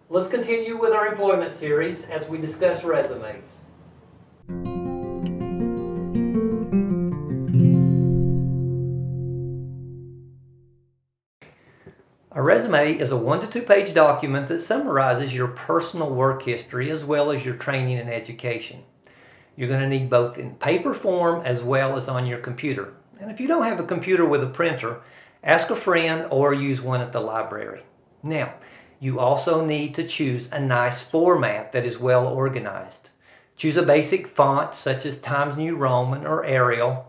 Let's continue with our employment series as we discuss resumes. A resume is a 1 to 2 page document that summarizes your personal work history as well as your training and education. You're going to need both in paper form as well as on your computer. And if you don't have a computer with a printer, ask a friend or use one at the library. Now, you also need to choose a nice format that is well organized. Choose a basic font such as Times New Roman or Arial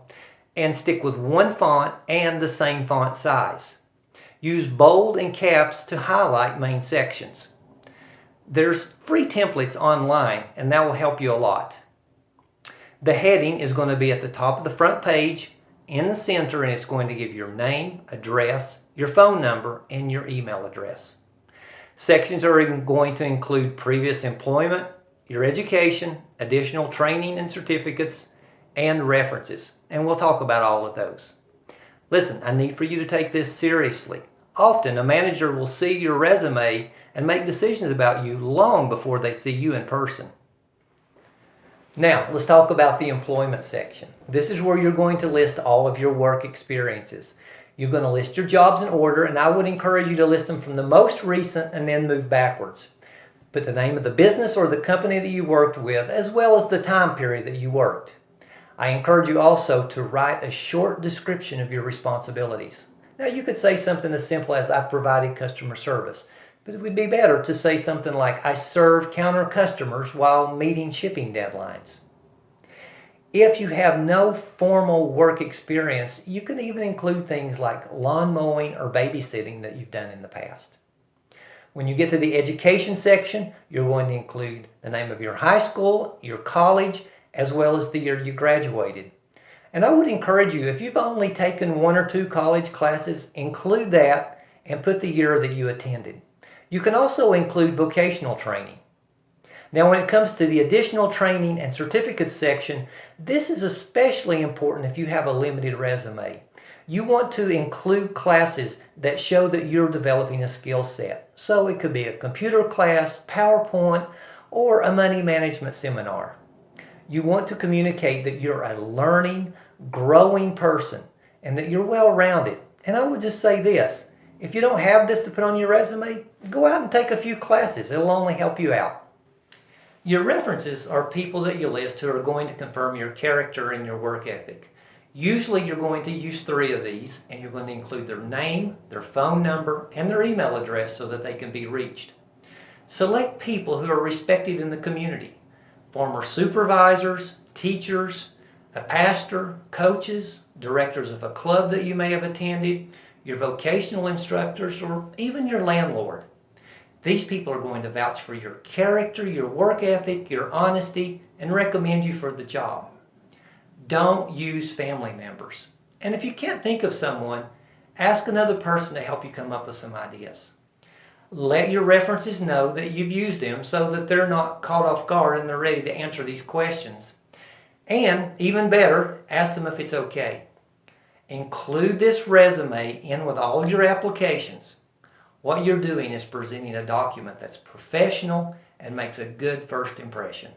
and stick with one font and the same font size. Use bold and caps to highlight main sections. There's free templates online and that will help you a lot. The heading is going to be at the top of the front page in the center, and it's going to give your name, address, your phone number, and your email address. Sections are going to include previous employment, your education, additional training and certificates, and references. And we'll talk about all of those. Listen, I need for you to take this seriously. Often a manager will see your resume and make decisions about you long before they see you in person. Now, let's talk about the employment section. This is where you're going to list all of your work experiences. You're going to list your jobs in order, and I would encourage you to list them from the most recent and then move backwards. Put the name of the business or the company that you worked with, as well as the time period that you worked. I encourage you also to write a short description of your responsibilities. Now, you could say something as simple as I provided customer service, but it would be better to say something like I served counter customers while meeting shipping deadlines. If you have no formal work experience, you can even include things like lawn mowing or babysitting that you've done in the past. When you get to the education section, you're going to include the name of your high school, your college, as well as the year you graduated. And I would encourage you, if you've only taken 1 or 2 college classes, include that and put the year that you attended. You can also include vocational training. Now, when it comes to the additional training and certificates section, this is especially important if you have a limited resume. You want to include classes that show that you're developing a skill set. So it could be a computer class, PowerPoint, or a money management seminar. You want to communicate that you're a learning, growing person and that you're well-rounded. And I would just say this, if you don't have this to put on your resume, go out and take a few classes. It'll only help you out. Your references are people that you list who are going to confirm your character and your work ethic. Usually you're going to use 3 of these, and you're going to include their name, their phone number, and their email address so that they can be reached. Select people who are respected in the community. Former supervisors, teachers, a pastor, coaches, directors of a club that you may have attended, your vocational instructors, or even your landlord. These people are going to vouch for your character, your work ethic, your honesty, and recommend you for the job. Don't use family members. And if you can't think of someone, ask another person to help you come up with some ideas. Let your references know that you've used them so that they're not caught off guard and they're ready to answer these questions. And even better, ask them if it's okay. Include this resume in with all your applications. What you're doing is presenting a document that's professional and makes a good first impression.